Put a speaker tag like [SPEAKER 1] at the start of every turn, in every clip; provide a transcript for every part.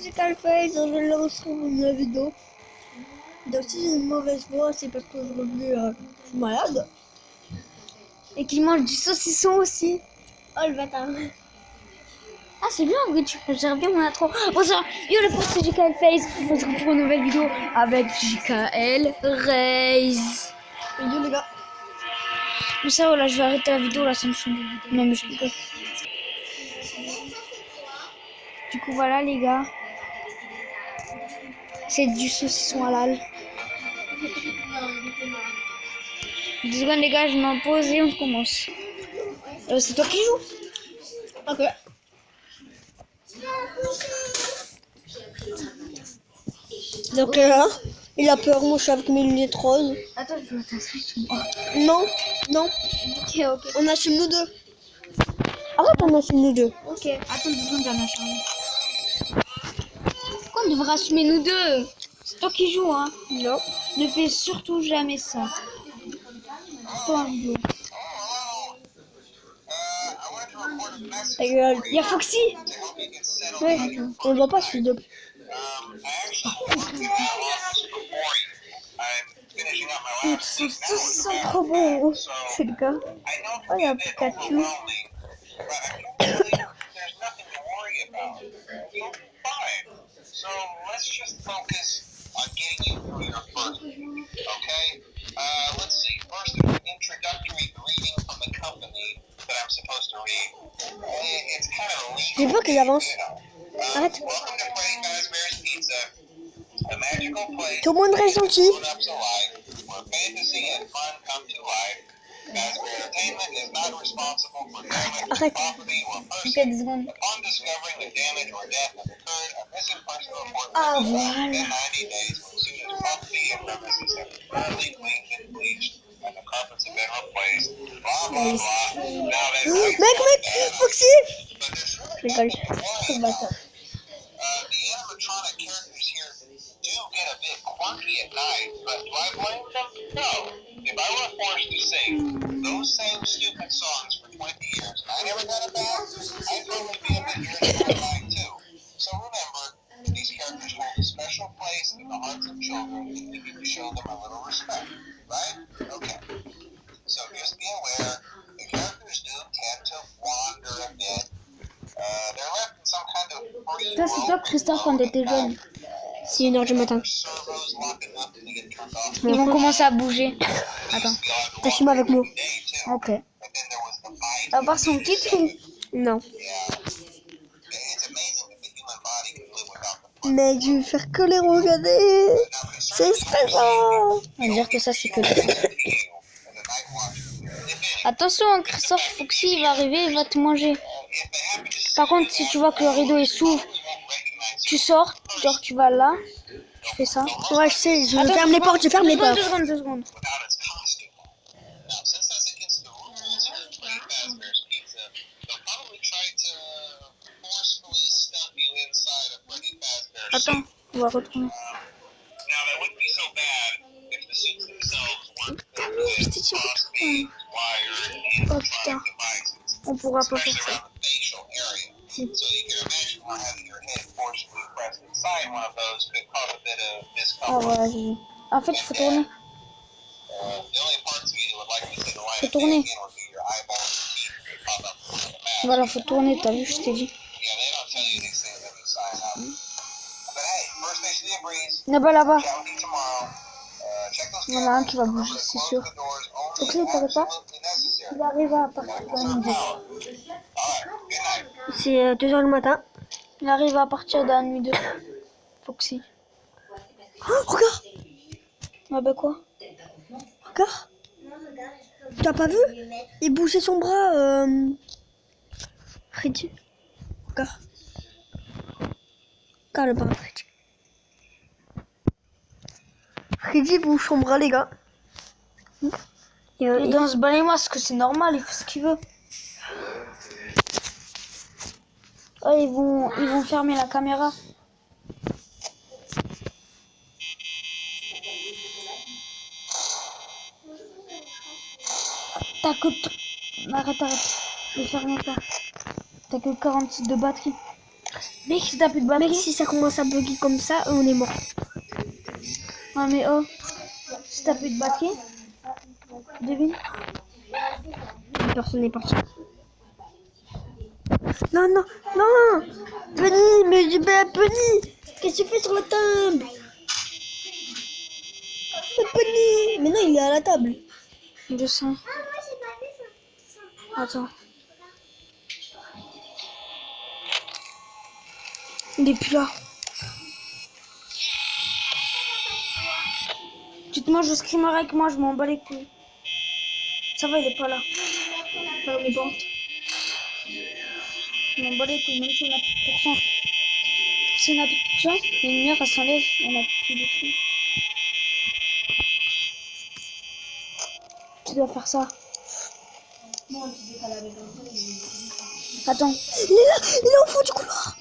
[SPEAKER 1] Physical Face, je le retrouve dans la vidéo. Donc si j'ai une mauvaise voix, c'est parce que aujourd'hui je suis malade. Et qu'il mange du saucisson aussi. Oh le bâtard. Ah c'est bien, oui, j'aime bien mon intro. Bonsoir, yo le pote Physical Face, on se retrouve pour une nouvelle vidéo avec JKL Raise. Yo les gars. Mais ça voilà, je vais arrêter la vidéo là, ça me saoule. Non mais je rigole. Du coup voilà les gars. C'est du saucisson halal. 2 secondes les gars, je m'en pose et on commence. C'est toi qui joues? Ok. Donc là, il a peur, moi je suis avec mes lunettes roses. Attends, je dois t'asseoir. Non, non. Ok, ok. On assume nous deux. Arrête, on assume nous deux. Ok. Attends 2 secondes, j'en ai. Pourquoi on devrait assumer nous deux? C'est toi qui joues, hein? Non. Ne fais surtout jamais ça. Toi en vidéo. Ta gueule. Y'a Foxy? Ouais. On le voit pas celui de. Ils sont tous trop bons. C'est le cas. Oh, il y a un Pikachu.
[SPEAKER 2] So let's just focus on getting you through your first week, okay? Let's see. First, an introductory greeting from the company that I'm supposed to read. It's kind of a
[SPEAKER 1] J'ai peur qu'il avance. Arrête.
[SPEAKER 2] Welcome to Freddy Fazbear's Pizza, a magical place
[SPEAKER 1] Tout le monde reste gentil.
[SPEAKER 2] up to life, where fantasy and fun come to life. Fazbear Entertainment is not responsible for damage to property or person. Upon discovering the damage or death has occurred, a missing person report will be filed within 90 days as soon as property and premises have been thoroughly cleaned and bleached and the carpets have been replaced. Blah, blah, blah. Now,
[SPEAKER 1] Mec, Foxy!
[SPEAKER 2] but there's
[SPEAKER 1] Je
[SPEAKER 2] really
[SPEAKER 1] rigole.
[SPEAKER 2] nothing to
[SPEAKER 1] C'est
[SPEAKER 2] worry
[SPEAKER 1] bâtard.
[SPEAKER 2] about. The animatronic characters here do get a bit quirky at night, but do I blame them? No. If I were forced to sing those same stupid songs for 20 years and I never got it back, I'd probably be a bit irritable at night too. So remember, these characters hold a special place in the hearts of children and we need to show them a little respect, right? Okay. So just be aware, the characters do tend to wander a bit. They're left in some kind of free
[SPEAKER 1] Ça, c'est toi, Christophe, quand t'étais jeune. C'est 1h du matin.
[SPEAKER 2] servos locking up and they get turned off.
[SPEAKER 1] Ils vont commencer à bouger. Attends. T'assumes avec moi. Ok.
[SPEAKER 2] But then there was the fight.
[SPEAKER 1] À part son titre ou... Non.
[SPEAKER 2] Yeah. It's amazing that the human body can live without the
[SPEAKER 1] Mec, je vais faire que les regarder. C'est stressant. On va dire que ça, c'est que... Attention, Christophe, Foxy, il va arriver, il va te manger. Par contre, si tu vois que le rideau est s'ouvre, tu sors, genre tu vas là, tu fais ça. Ouais, je sais, je ferme les portes, je ferme les portes. 2 secondes.
[SPEAKER 2] without its costume. Now, since that's against the rules here at Freddy Fazbear's Pizza, they'll probably try to forcefully stuff you inside of Freddy Fazbear's
[SPEAKER 1] Attends, on va retourner.
[SPEAKER 2] Now, that wouldn't be so bad if the suits themselves weren't
[SPEAKER 1] Je
[SPEAKER 2] filled
[SPEAKER 1] t'ai
[SPEAKER 2] with
[SPEAKER 1] dit
[SPEAKER 2] crossbeams, wired,
[SPEAKER 1] Oh
[SPEAKER 2] and
[SPEAKER 1] putain,
[SPEAKER 2] devices,
[SPEAKER 1] on pourra pas
[SPEAKER 2] especially
[SPEAKER 1] faire ça.
[SPEAKER 2] around the facial area. So you can imagine how having your head forcefully pressed inside one of those could cause a bit of
[SPEAKER 1] Ah
[SPEAKER 2] discomfort.
[SPEAKER 1] voilà, j'ai vu. En fait, il faut tourner.
[SPEAKER 2] The only parts of you that would likely see the light
[SPEAKER 1] Faut
[SPEAKER 2] of day
[SPEAKER 1] tourner.
[SPEAKER 2] again would be your eyeballs and teeth that pop up from the mask.
[SPEAKER 1] Voilà, faut tourner, t'as vu, je t'ai dit.
[SPEAKER 2] Yeah, they don't tell you these things when you sign up. But hey, first station of the breeze.
[SPEAKER 1] Là-bas, là-bas.
[SPEAKER 2] Chat with you tomorrow. Check those
[SPEAKER 1] Il y en a un qui va
[SPEAKER 2] cameras.
[SPEAKER 1] bouger,
[SPEAKER 2] Remember to
[SPEAKER 1] c'est
[SPEAKER 2] close
[SPEAKER 1] sûr.
[SPEAKER 2] the doors only
[SPEAKER 1] Donc là, il
[SPEAKER 2] if
[SPEAKER 1] t'arrête pas.
[SPEAKER 2] absolutely necessary.
[SPEAKER 1] Il arrive à partir d'un
[SPEAKER 2] Conserve
[SPEAKER 1] nuit 2.
[SPEAKER 2] power. Alright, good night.
[SPEAKER 1] C'est 2h du matin. Il arrive à partir d'un nuit 2. Foxy. Oh, regarde. Ah bah quoi? Regarde. T'as pas vu? Il bougeait son bras. Freddy. Regarde. Regarde le bras de Freddy. Freddy bouge son bras, les gars. Il danse balai-moi parce que c'est normal, il fait ce qu'il veut. Oh, ils vont fermer la caméra. T'as que... Arrête. Je vais fermer ça. T'as que 46 de batterie. Mec, si t'as plus de batterie.
[SPEAKER 3] Mec, si ça commence à bugger comme ça, on est mort.
[SPEAKER 1] Non mais oh, si t'as plus de batterie, devine.
[SPEAKER 3] Personne n'est parti. Non, non, non. Penny, Penny, qu'est-ce que tu fais sur la table? Penny. Mais non, il est à la table.
[SPEAKER 1] Je sais. Attends. Il est plus là. Tu te manges le screamer avec moi, je m'en bats les couilles. Ça va, il est pas là. Enfin, on est bon. Je m'en bats les couilles, même si on a plus de pourcent. Si on a plus de pourcent, les lumières elles s'enlèvent, on a plus de fou. Tu dois faire ça. Attends.
[SPEAKER 3] Il est là, il est au fond du couloir.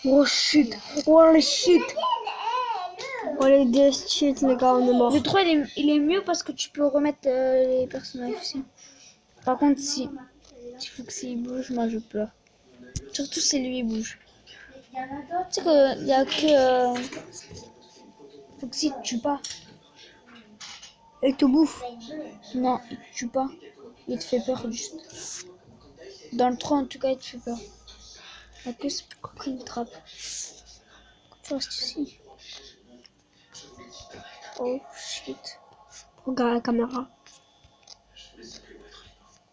[SPEAKER 1] Oh shit. Oh le shit.
[SPEAKER 3] Oh les deux shit, les gars, on est mort.
[SPEAKER 1] Le 3 il est mieux parce que tu peux remettre les personnages aussi. Par contre, si il faut que s'il bouge, moi je pleure. Surtout si lui il bouge. Tu sais qu'il y a que. Faut que s'il te tue pas.
[SPEAKER 3] Et te bouffe.
[SPEAKER 1] Non, il te tue pas. Il te fait peur juste. Dans le 3 en tout cas, il te fait peur. Il y a que ce qui te trappe. Tu restes ici. Oh shit.
[SPEAKER 3] Regarde la caméra.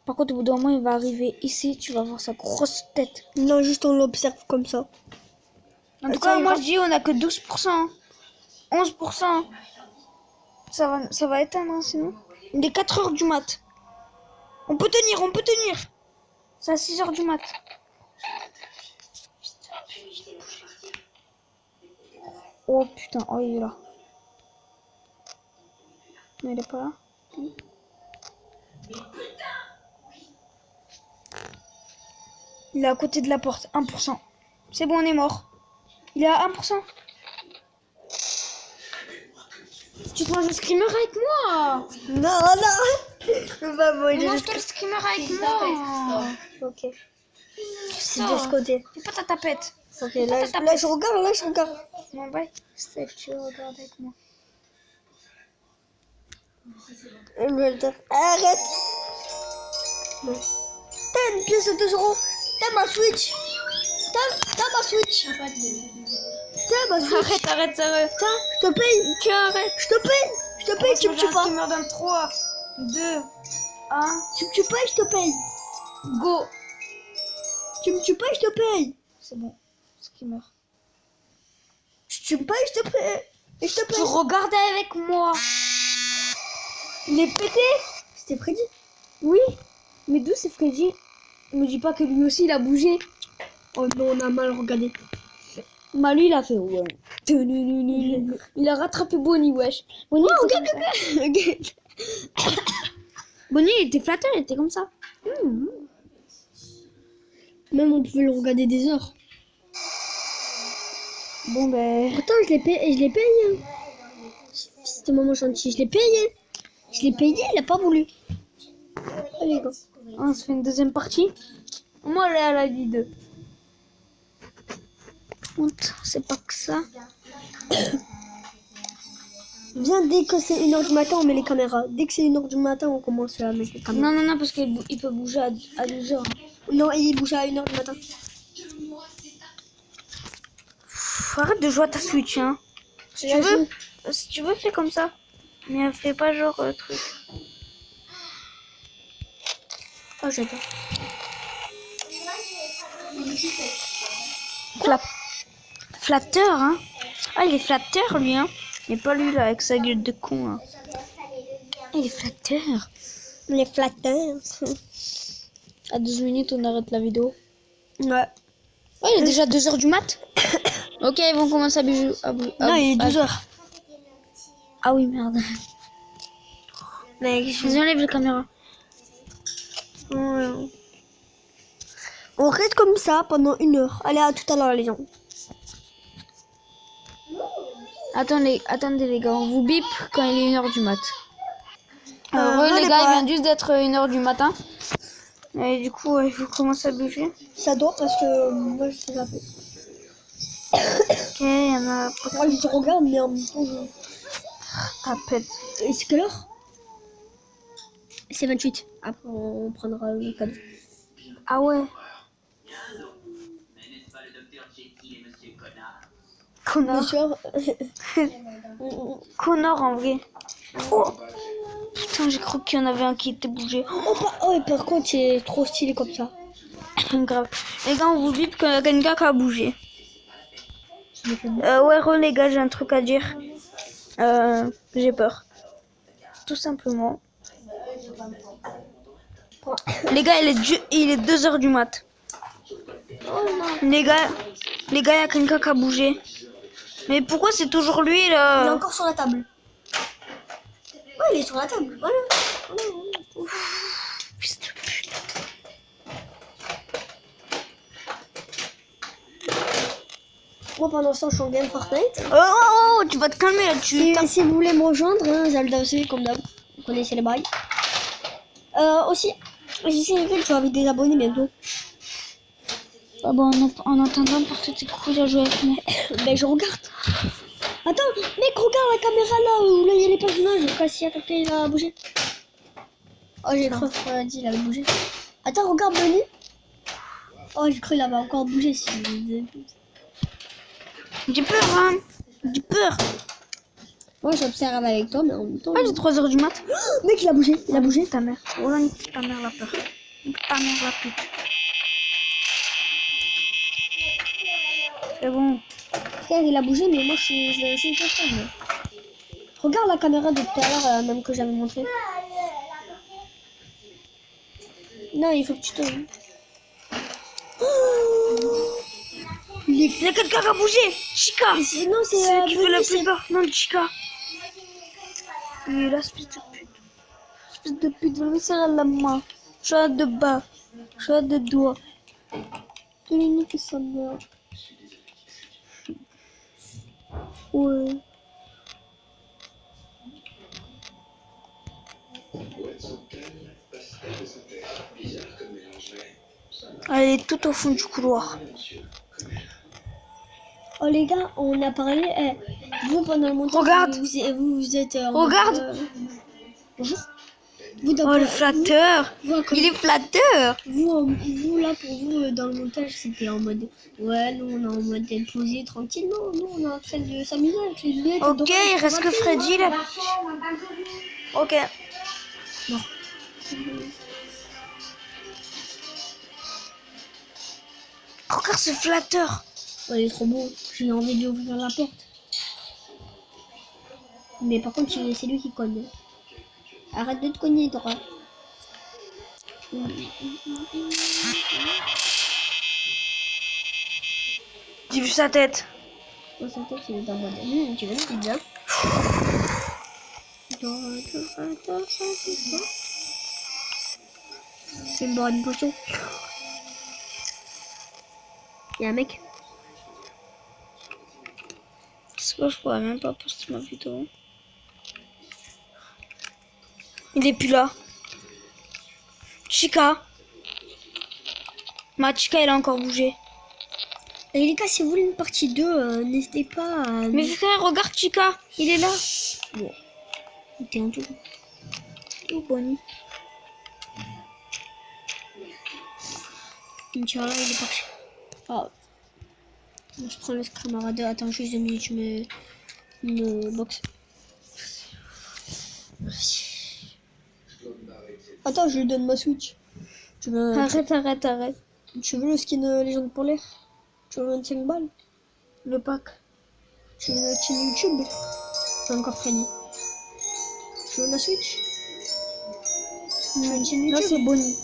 [SPEAKER 1] Par contre, au bout d'un moment, il va arriver ici. Tu vas voir sa grosse tête.
[SPEAKER 3] Non, juste on l'observe comme ça.
[SPEAKER 1] En tout cas, moi je dis on a que 12%. 11%. Ça va éteindre hein, sinon. Il est 4 heures du mat. On peut tenir, on peut tenir. C'est à 6 heures du mat. Oh putain, oh il est là. Mais il est pas là. Il est à côté de la porte, 1%. C'est bon, on est mort. Il est à 1%. Tu te manges le screamer avec moi?
[SPEAKER 3] Non, non. Bah, moi,
[SPEAKER 1] Mange-toi le screamer avec moi.
[SPEAKER 3] Ok. C'est de ce côté.
[SPEAKER 1] Fais pas ta tapette.
[SPEAKER 3] Ok, là je regarde, là je regarde.
[SPEAKER 1] Mon bail, c'est que tu regardes avec moi.
[SPEAKER 3] Arrête. Non. T'as une pièce de 2 euros. T'as ma Switch. T'as ma Switch. T'as ma Switch.
[SPEAKER 1] Arrête, sérieux.
[SPEAKER 3] Tiens, je te paye.
[SPEAKER 1] Tu arrêtes.
[SPEAKER 3] Je te paye, tu me tues pas.
[SPEAKER 1] Tu me donnes 3, 2, 1,
[SPEAKER 3] Tu me tues pas et je te paye.
[SPEAKER 1] go.
[SPEAKER 3] Tu me tues pas et je te paye.
[SPEAKER 1] C'est bon, screamer.
[SPEAKER 3] Tu tues pas et je te paye. Et je te paye.
[SPEAKER 1] Tu regardes avec moi.
[SPEAKER 3] Il est pété. C'était Freddy.
[SPEAKER 1] Oui, mais d'où c'est Freddy? Me dis pas que lui aussi il a bougé.
[SPEAKER 3] Oh non, on a mal regardé.
[SPEAKER 1] Bah lui il a fait ouais. Il a rattrapé Bonnie, wesh. Bonnie,
[SPEAKER 3] Oh, regarde.
[SPEAKER 1] Bonnie il était flatteur, il était comme ça.
[SPEAKER 3] Même on pouvait le regarder des heures.
[SPEAKER 1] Bon ben.
[SPEAKER 3] Pourtant, je l'ai payé. C'était maman chantier, je l'ai payé. Je l'ai payé, il a pas voulu. Allez, gars.
[SPEAKER 1] On se fait une deuxième partie. Moi là, elle a dit 2. C'est pas que ça.
[SPEAKER 3] Viens, dès que c'est 1h du matin, on met les caméras. Dès que c'est 1h du matin, on commence à mettre les caméras.
[SPEAKER 1] Non, parce qu'il peut bouger à 12h.
[SPEAKER 3] Non, il bouge à 1h du matin.
[SPEAKER 1] Arrête de jouer à ta Switch, hein. Si tu veux, fais comme ça. Mais fais pas genre truc.
[SPEAKER 3] Oh, j'adore.
[SPEAKER 1] Flatteur, hein. Ah, il est flatteur, lui, hein. Mais pas lui, là, avec sa gueule de con, hein. Il est flatteur.
[SPEAKER 3] Les flatteurs.
[SPEAKER 1] À 12 minutes, on arrête la vidéo.
[SPEAKER 3] Ouais.
[SPEAKER 1] Oh, il est déjà 2h du mat. Ok, ils vont commencer à bouger.
[SPEAKER 3] Non, il est 12h.
[SPEAKER 1] Ah oui, merde.
[SPEAKER 3] Mec,
[SPEAKER 1] Vas-y, enlève la caméra.
[SPEAKER 3] On reste comme ça pendant 1h. Allez, à tout à l'heure, les gens.
[SPEAKER 1] Attendez les gars, on vous bip quand il est 1h du mat.
[SPEAKER 3] non,
[SPEAKER 1] Les gars, il vient juste d'être 1h du matin. Et du coup, il faut commencer à bouger.
[SPEAKER 3] Ça doit parce que moi, je sais pas.
[SPEAKER 1] a
[SPEAKER 3] Moi, je regarde, mais en même temps, je...
[SPEAKER 1] tapette.
[SPEAKER 3] Et c'est quelle heure? C'est 28. Après, on prendra le cadeau.
[SPEAKER 1] Ah ouais. Connor.
[SPEAKER 3] Monsieur,
[SPEAKER 1] Connor en vrai. Oh putain, j'ai cru qu'il y en avait un qui était bougé.
[SPEAKER 3] oh, et par contre, c'est trop stylé comme ça.
[SPEAKER 1] Grave. Les gars, on vous dit qu'il y a quelqu'un qui a bougé. Ouais, les gars, j'ai un truc à dire. J'ai peur. Tout simplement. Les gars, il est 2h du mat. Les gars, il y a quelqu'un qui a bougé. Mais pourquoi c'est toujours lui
[SPEAKER 3] Il est
[SPEAKER 1] là?
[SPEAKER 3] encore sur la table. Ouais, il est sur la table. Voilà.
[SPEAKER 1] Fils de pute.
[SPEAKER 3] Moi, pendant ce temps, je suis en game Fortnite.
[SPEAKER 1] Oh, tu vas te calmer là-dessus.
[SPEAKER 3] Si vous voulez me rejoindre, hein, Zelda aussi, comme d'hab. Vous connaissez les bails. Aussi, j'essaie de tu vas avec des abonnés bientôt.
[SPEAKER 1] Ah bon, en attendant, parce que t'es cool à jouer avec moi.
[SPEAKER 3] Ben, je regarde. Attends, mec, regarde la caméra là où là il y a les personnages. Cassia, quelqu'un il a bougé. Oh, j'ai cru qu'on a dit il avait bougé. Attends, regarde Benny. Oh, j'ai cru qu'il avait encore bougé.
[SPEAKER 1] J'ai peur, hein. J'ai peur.
[SPEAKER 3] Moi, j'observe avec toi, mais en même temps.
[SPEAKER 1] Ah, j'ai 3h du mat.
[SPEAKER 3] Oh, mec, il a bougé. Il a bougé.
[SPEAKER 1] Ta mère. Oh là, nique ta mère la peur. Nique ta mère la pute. C'est bon.
[SPEAKER 3] Frère, il a bougé, mais moi, je suis pas fan. Regarde la caméra de tout à l'heure, même que j'avais montré. Non, il faut que tu te...
[SPEAKER 1] Il y a quelqu'un qui a bougé. Chica.
[SPEAKER 3] Non, c'est
[SPEAKER 1] celui qui fait la
[SPEAKER 3] Benny,
[SPEAKER 1] plus peur. Non, Chica. Il est là, espèce de pute. Espèce de pute, va me serrer la main. Chat de bas. Chat de doigt.
[SPEAKER 3] Il est niqué sa mère.
[SPEAKER 1] Ouais. Elle est tout au fond du couloir.
[SPEAKER 3] Oh les gars, on a parlé. Vous pendant le montage,
[SPEAKER 1] Regarde.
[SPEAKER 3] vous êtes.
[SPEAKER 1] Regarde.
[SPEAKER 3] Bonjour. Vous,
[SPEAKER 1] Oh, le flatteur.
[SPEAKER 3] vous,
[SPEAKER 1] Il est flatteur.
[SPEAKER 3] vous là pour vous dans le montage, c'était en mode. Ouais, nous on est en mode posé tranquille. Non, nous on est en train de s'amuser avec les lunettes.
[SPEAKER 1] Ok, il reste que Freddy là. Ok.
[SPEAKER 3] Non.
[SPEAKER 1] Regarde ce flatteur.
[SPEAKER 3] Oh, il est trop beau. J'ai envie de lui ouvrir la porte. Mais par contre, c'est lui qui cogne. Arrête de te cogner, toi.
[SPEAKER 1] J'ai vu sa tête.
[SPEAKER 3] Oh, sa tête, il est en mode. Tu veux une pizza? Je vais me boire une potion. Il y a un mec.
[SPEAKER 1] C'est quoi, je pourrais même pas poster ma vidéo. Il est plus là. Chica. Ma Chica, elle a encore bougé.
[SPEAKER 3] Et les gars, si vous voulez une partie 2, n'hésitez pas à...
[SPEAKER 1] Mais frère, regarde Chica. Il est là.
[SPEAKER 3] Bon. T'es en tout.
[SPEAKER 1] Oh, Bonnie.
[SPEAKER 3] Inch'Allah, il est parti. Ah. Je prends le camarade. Attends, juste 2 minutes, je me boxe. Attends, je lui donne ma Switch. Tu veux...
[SPEAKER 1] Arrête.
[SPEAKER 3] Tu veux le skin légende pour l'air? Tu veux 25 balles?
[SPEAKER 1] Le pack.
[SPEAKER 3] Tu veux notre chaîne YouTube? C'est encore Freddy. Tu veux ma Switch? Tu veux une chaîne
[SPEAKER 1] Là,
[SPEAKER 3] YouTube?
[SPEAKER 1] c'est Bonnie.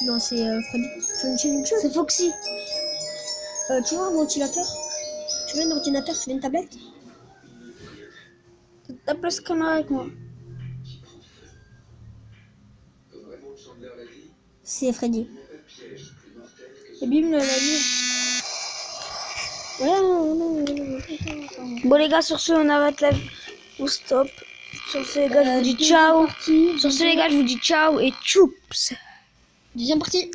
[SPEAKER 3] Non, c'est Freddy. Tu veux une chaîne YouTube?
[SPEAKER 1] C'est Foxy.
[SPEAKER 3] Tu veux un ventilateur? Tu veux un ordinateur? Tu veux une tablette?
[SPEAKER 1] T'as plus de caméra avec moi.
[SPEAKER 3] C'est Freddy.
[SPEAKER 1] Et bim, la vie.
[SPEAKER 3] Voilà.
[SPEAKER 1] Bon, les gars, sur ce, on arrête la vie. On stop. Sur ce, les gars, je vous dis ciao. Sur ce, les gars, je vous dis ciao et tchoups.
[SPEAKER 3] Deuxième partie.